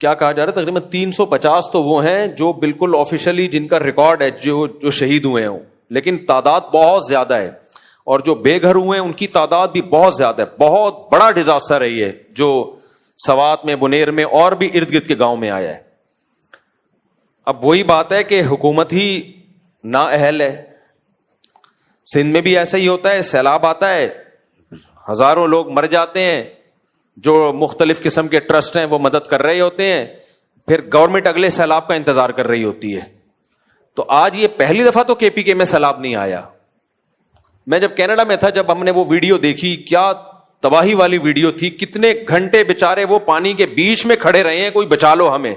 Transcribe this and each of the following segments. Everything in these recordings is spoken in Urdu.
کیا کہا جا رہا ہے تقریباً 350 تو وہ ہیں جو بالکل آفیشلی جن کا ریکارڈ ہے جو شہید ہوئے ہیں، لیکن تعداد بہت زیادہ ہے، اور جو بے گھر ہوئے ہیں ان کی تعداد بھی بہت زیادہ ہے. بہت بڑا ڈیزاسٹر ہے یہ جو سوات میں، بنیر میں اور بھی ارد گرد کے گاؤں میں آیا ہے. اب وہی بات ہے کہ حکومت ہی نااہل ہے. سندھ میں بھی ایسا ہی ہوتا ہے، سیلاب آتا ہے، ہزاروں لوگ مر جاتے ہیں، جو مختلف قسم کے ٹرسٹ ہیں وہ مدد کر رہے ہوتے ہیں، پھر گورنمنٹ اگلے سیلاب کا انتظار کر رہی ہوتی ہے. تو آج یہ پہلی دفعہ تو کے پی کے میں سیلاب نہیں آیا. میں جب کینیڈا میں تھا، جب ہم نے وہ ویڈیو دیکھی، کیا تباہی والی ویڈیو تھی. کتنے گھنٹے بےچارے وہ پانی کے بیچ میں کھڑے رہے ہیں، کوئی بچا لو ہمیں،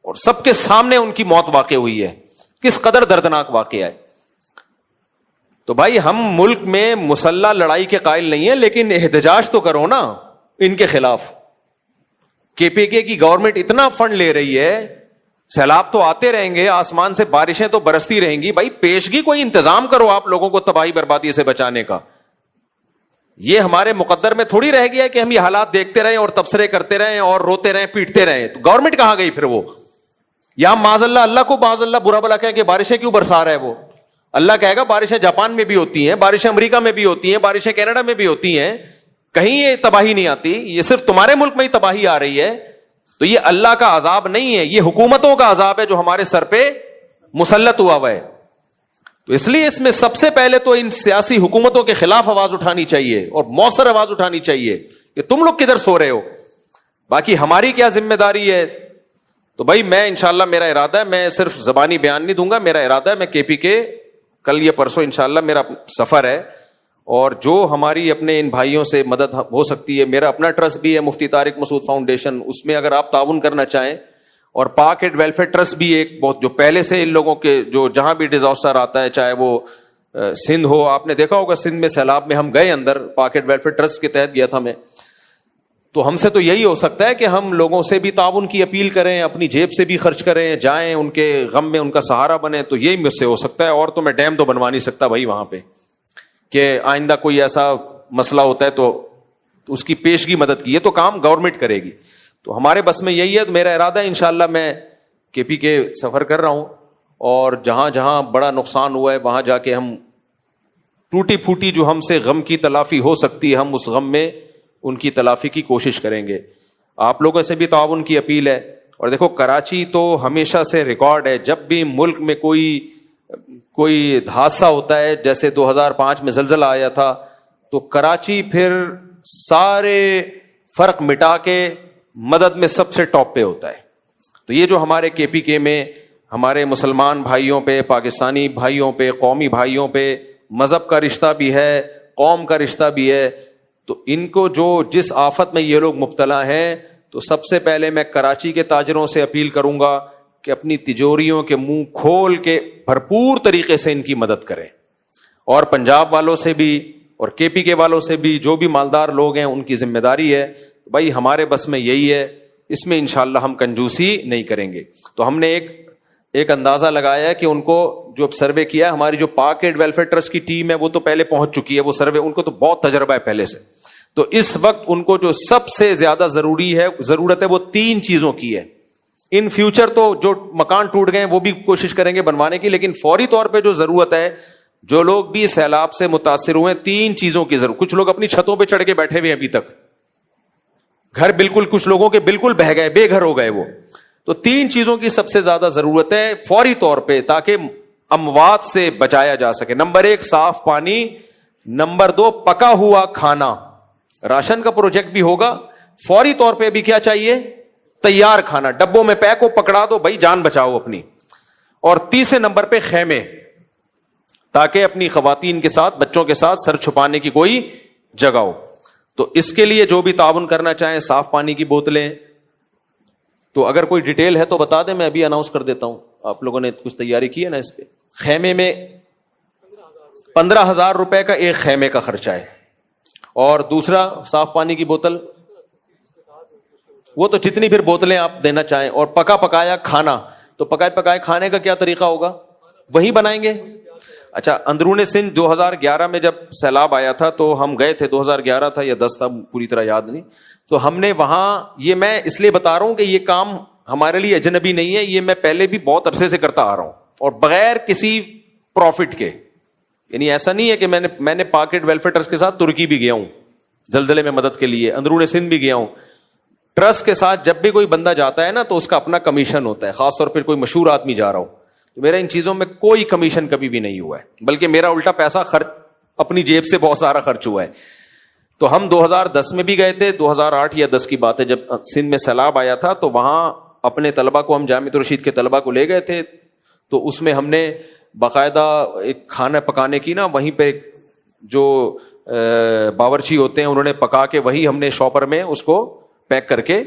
اور سب کے سامنے ان کی موت واقع ہوئی ہے. کس قدر دردناک واقعہ ہے. تو بھائی ہم ملک میں مسلح لڑائی کے قائل نہیں ہیں، لیکن احتجاج تو کرو نا ان کے خلاف. کے پی کے کی گورنمنٹ اتنا فنڈ لے رہی ہے، سیلاب تو آتے رہیں گے، آسمان سے بارشیں تو برستی رہیں گی، بھائی پیشگی کوئی انتظام کرو آپ لوگوں کو تباہی بربادی سے بچانے کا. یہ ہمارے مقدر میں تھوڑی رہ گیا ہے کہ ہم یہ حالات دیکھتے رہیں اور تبصرے کرتے رہیں اور روتے رہیں، پیٹتے رہیں. تو گورنمنٹ کہاں گئی پھر؟ وہ یا معاذ اللہ کو معاذ اللہ برا بلا کہہ کہ بارشیں کیوں برسا رہا ہے وہ. اللہ کہے گا بارشیں جاپان میں بھی ہوتی ہیں، بارشیں امریکہ میں بھی ہوتی ہیں، بارشیں کینیڈا میں بھی ہوتی ہیں، کہیں یہ تباہی نہیں آتی. یہ صرف تمہارے ملک میں ہی تباہی آ رہی ہے. تو یہ اللہ کا عذاب نہیں ہے، یہ حکومتوں کا عذاب ہے جو ہمارے سر پہ مسلط ہوا ہے. تو اس لیے اس میں سب سے پہلے تو ان سیاسی حکومتوں کے خلاف آواز اٹھانی چاہیے اور مؤثر آواز اٹھانی چاہیے کہ تم لوگ کدھر سو رہے ہو. باقی ہماری کیا ذمہ داری ہے؟ تو بھائی میں انشاءاللہ میرا ارادہ ہے، میں صرف زبانی بیان نہیں دوں گا، میرا ارادہ ہے میں کے پی کے کل یا پرسوں انشاءاللہ میرا سفر ہے، اور جو ہماری اپنے ان بھائیوں سے مدد ہو سکتی ہے، میرا اپنا ٹرسٹ بھی ہے مفتی طارق مسعود فاؤنڈیشن، اس میں اگر آپ تعاون کرنا چاہیں، اور پاک ایڈ ویلفیئر ٹرسٹ بھی ایک بہت جو پہلے سے ان لوگوں کے جو جہاں بھی ڈیزاسٹر آتا ہے، چاہے وہ سندھ ہو، آپ نے دیکھا ہوگا سندھ میں سیلاب میں ہم گئے اندر، پاک ایڈ ویلفیئر ٹرسٹ کے تحت گیا تھا میں. تو ہم سے تو یہی ہو سکتا ہے کہ ہم لوگوں سے بھی تعاون کی اپیل کریں، اپنی جیب سے بھی خرچ کریں، جائیں ان کے غم میں ان کا سہارا بنیں. تو یہی مجھ سے ہو سکتا ہے، اور تو میں ڈیم تو بنوا نہیں سکتا بھائی وہاں پہ کہ آئندہ کوئی ایسا مسئلہ ہوتا ہے تو اس کی پیشگی مدد کی. یہ تو کام گورنمنٹ کرے گی. تو ہمارے بس میں یہی ہے. تو میرا ارادہ ہے انشاءاللہ میں کے پی کے سفر کر رہا ہوں، اور جہاں جہاں بڑا نقصان ہوا ہے وہاں جا کے ہم ٹوٹی پھوٹی جو ہم سے غم کی تلافی ہو سکتی ہے، ہم اس غم میں ان کی تلافی کی کوشش کریں گے. آپ لوگوں سے بھی تعاون کی اپیل ہے. اور دیکھو کراچی تو ہمیشہ سے ریکارڈ ہے، جب بھی ملک میں کوئی حادثہ ہوتا ہے، جیسے 2005 میں زلزلہ آیا تھا، تو کراچی پھر سارے فرق مٹا کے مدد میں سب سے ٹاپ پہ ہوتا ہے. تو یہ جو ہمارے کے پی کے میں ہمارے مسلمان بھائیوں پہ، پاکستانی بھائیوں پہ، قومی بھائیوں پہ مذہب کا رشتہ بھی ہے، قوم کا رشتہ بھی ہے، تو ان کو جو جس آفت میں یہ لوگ مبتلا ہیں، تو سب سے پہلے میں کراچی کے تاجروں سے اپیل کروں گا کہ اپنی تجوریوں کے منہ کھول کے بھرپور طریقے سے ان کی مدد کریں، اور پنجاب والوں سے بھی اور کے پی کے والوں سے بھی، جو بھی مالدار لوگ ہیں ان کی ذمہ داری ہے. بھائی ہمارے بس میں یہی ہے، اس میں انشاءاللہ ہم کنجوسی نہیں کریں گے. تو ہم نے ایک اندازہ لگایا ہے کہ ان کو جو سروے کیا ہے، ہماری جو پاک ایڈ ویلفیئر ٹرسٹ کی ٹیم ہے وہ تو پہلے پہنچ چکی ہے، وہ سروے ان کو تو بہت تجربہ ہے پہلے سے. تو اس وقت ان کو جو سب سے زیادہ ضرورت ہے وہ 3 چیزوں کی ہے. ان فیوچر تو جو مکان ٹوٹ گئے ہیں وہ بھی کوشش کریں گے بنوانے کی، لیکن فوری طور پہ جو ضرورت ہے، جو لوگ بھی سیلاب سے متاثر ہوئے ہیں، 3 چیزوں کی ضرورت. کچھ لوگ اپنی چھتوں پہ چڑھ کے بیٹھے ہوئے ابھی تک، گھر بالکل کچھ لوگوں کے بالکل بہہ گئے، بے گھر ہو گئے وہ. تو 3 چیزوں کی سب سے زیادہ ضرورت ہے فوری طور پہ، تاکہ اموات سے بچایا جا سکے. نمبر 1 صاف پانی، نمبر 2 پکا ہوا کھانا. راشن کا پروجیکٹ بھی ہوگا، فوری طور پہ بھی کیا چاہیے؟ تیار کھانا، ڈبوں میں پیک ہو، پکڑا دو بھائی، جان بچاؤ اپنی. اور تیسرے نمبر پہ خیمے، تاکہ اپنی خواتین کے ساتھ، بچوں کے ساتھ سر چھپانے کی کوئی جگہ ہو. تو اس کے لیے جو بھی تعاون کرنا چاہیں، صاف پانی کی بوتلیں. تو اگر کوئی ڈیٹیل ہے تو بتا دیں، میں ابھی اناؤنس کر دیتا ہوں. آپ لوگوں نے کچھ تیاری کی ہے نا اس پہ؟ خیمے میں 15,000 روپے کا ایک خیمے کا خرچہ ہے. اور دوسرا صاف پانی کی بوتل، وہ تو جتنی پھر بوتلیں آپ دینا چاہیں. اور پکا پکایا کھانا، تو پکائے پکائے کھانے کا کیا طریقہ ہوگا؟ وہی بنائیں گے. اچھا اندرون سندھ 2011 میں جب سیلاب آیا تھا تو ہم گئے تھے, 2011 تھا یا 10 تھا, پوری طرح یاد نہیں. تو ہم نے وہاں, یہ میں اس لیے بتا رہا ہوں کہ یہ کام ہمارے لیے اجنبی نہیں ہے, یہ میں پہلے بھی بہت عرصے سے کرتا آ رہا ہوں اور بغیر کسی پروفٹ کے. یعنی ایسا نہیں ہے کہ میں نے پاکٹ ویلفیئر ٹرسٹ کے ساتھ ترکی بھی گیا ہوں زلزلے میں مدد کے لیے, اندرون سندھ بھی گیا ہوں. ٹرسٹ کے ساتھ جب بھی کوئی بندہ جاتا ہے نا تو اس کا اپنا کمیشن ہوتا ہے, خاص طور پہ کوئی مشہور آدمی جا رہا ہو. تو میرا ان چیزوں میں کوئی کمیشن کبھی بھی نہیں ہوا ہے, بلکہ میرا الٹا پیسہ خرچ اپنی جیب سے بہت سارا خرچ ہوا ہے. تو ہم 2010 میں بھی گئے تھے, 2008 یا 10 کی بات ہے, جب سندھ میں سیلاب آیا تھا تو وہاں اپنے طلبہ کو, ہم جامعۃ الرشید کے طلبہ کو لے گئے تھے. تو اس میں ہم نے باقاعدہ ایک کھانا پکانے کی نا, وہیں پہ جو باورچی ہوتے ہیں انہوں نے پکا کے, وہی ہم نے شاپر میں اس کو پیک کر کے,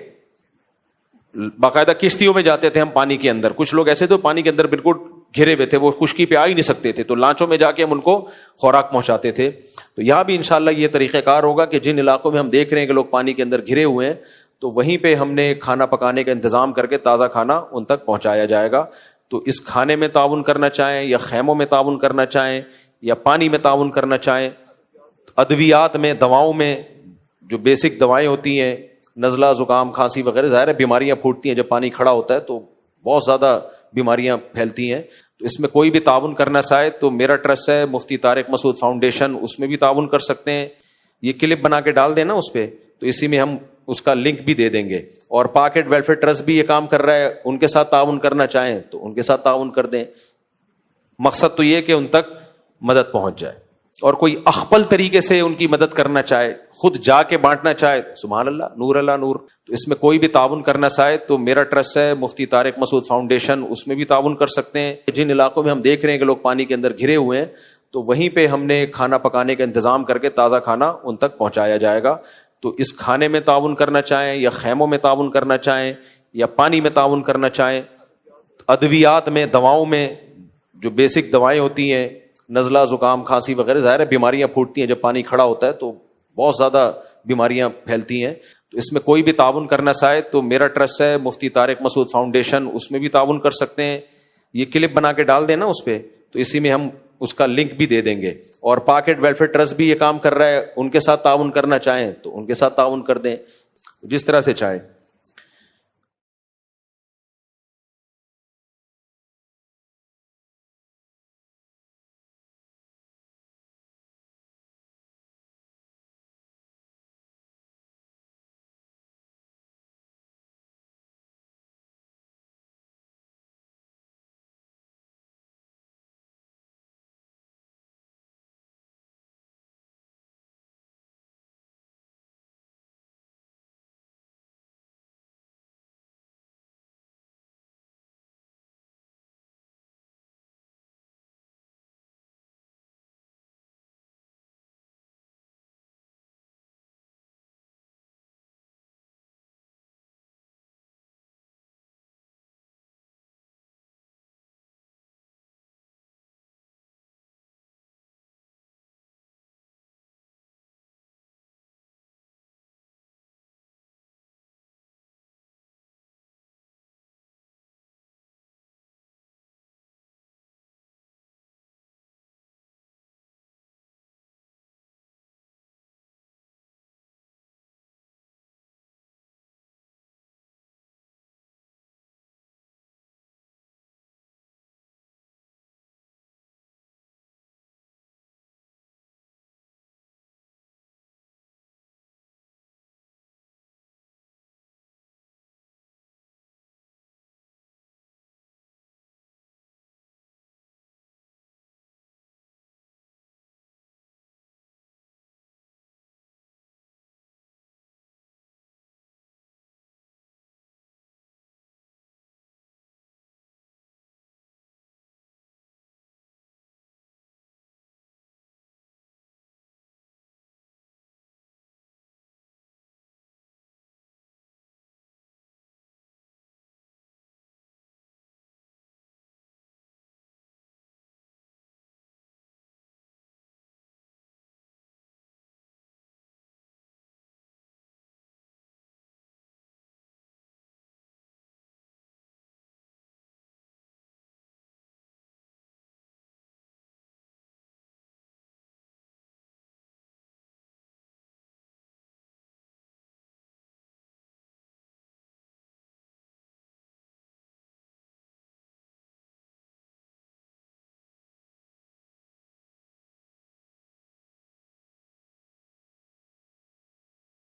باقاعدہ کشتیوں میں جاتے تھے ہم پانی کے اندر. کچھ لوگ ایسے تو پانی کے اندر بالکل گھرے ہوئے تھے, وہ خشکی پہ آ ہی نہیں سکتے تھے, تو لانچوں میں جا کے ہم ان کو خوراک پہنچاتے تھے. تو یہاں بھی انشاءاللہ یہ طریقہ کار ہوگا کہ جن علاقوں میں ہم دیکھ رہے ہیں کہ لوگ پانی کے اندر گھرے ہوئے ہیں, تو وہیں پہ ہم نے کھانا پکانے کا انتظام کر کے تازہ کھانا ان تک پہنچایا جائے گا. تو اس کھانے میں تعاون کرنا چاہیں یا خیموں میں تعاون کرنا چاہیں یا پانی میں تعاون کرنا چاہیں, ادویات میں, دواؤں میں, جو بیسک دوائیں ہوتی ہیں, نزلہ, زکام, کھانسی وغیرہ, ظاہر ہے بیماریاں پھوٹتی ہیں جب پانی کھڑا ہوتا ہے تو بہت زیادہ بیماریاں پھیلتی ہیں. تو اس میں کوئی بھی تعاون کرنا چاہے تو میرا ٹرسٹ ہے مفتی طارق مسعود فاؤنڈیشن, اس میں بھی تعاون کر سکتے ہیں. یہ کلپ بنا کے ڈال دینا اس پہ, تو اسی میں ہم اس کا لنک بھی دے دیں گے. اور پاکٹ ویلفیئر ٹرسٹ بھی یہ کام کر رہا ہے, ان کے ساتھ تعاون کرنا چاہیں تو ان کے ساتھ تعاون کر دیں. مقصد تو یہ کہ ان تک مدد پہنچ جائے. اور کوئی اخپل طریقے سے ان کی مدد کرنا چاہے, خود جا کے بانٹنا چاہے, سبحان اللہ, نور اللہ نور. تو اس میں کوئی بھی تعاون کرنا چاہے تو میرا ٹرسٹ ہے مفتی طارق مسعود فاؤنڈیشن, اس میں بھی تعاون کر سکتے ہیں. جن علاقوں میں ہم دیکھ رہے ہیں کہ لوگ پانی کے اندر گھرے ہوئے ہیں, تو وہیں پہ ہم نے کھانا پکانے کا انتظام کر کے تازہ کھانا ان تک پہنچایا جائے گا. تو اس کھانے میں تعاون کرنا چاہیں یا خیموں میں تعاون کرنا چاہیں یا پانی میں تعاون کرنا چاہیں, ادویات میں, دواؤں میں, جو بیسک دوائیں ہوتی ہیں, نزلہ, زکام, کھانسی وغیرہ, ظاہر ہے بیماریاں پھوٹتی ہیں جب پانی کھڑا ہوتا ہے تو بہت زیادہ بیماریاں پھیلتی ہیں. تو اس میں کوئی بھی تعاون کرنا چاہے تو میرا ٹرسٹ ہے مفتی طارق مسعود فاؤنڈیشن, اس میں بھی تعاون کر سکتے ہیں. یہ کلپ بنا کے ڈال دینا اس پہ, تو اسی میں ہم اس کا لنک بھی دے دیں گے. اور پاکٹ ویلفیئر ٹرسٹ بھی یہ کام کر رہا ہے, ان کے ساتھ تعاون کرنا چاہیں تو ان کے ساتھ تعاون کر دیں, جس طرح سے چاہیں.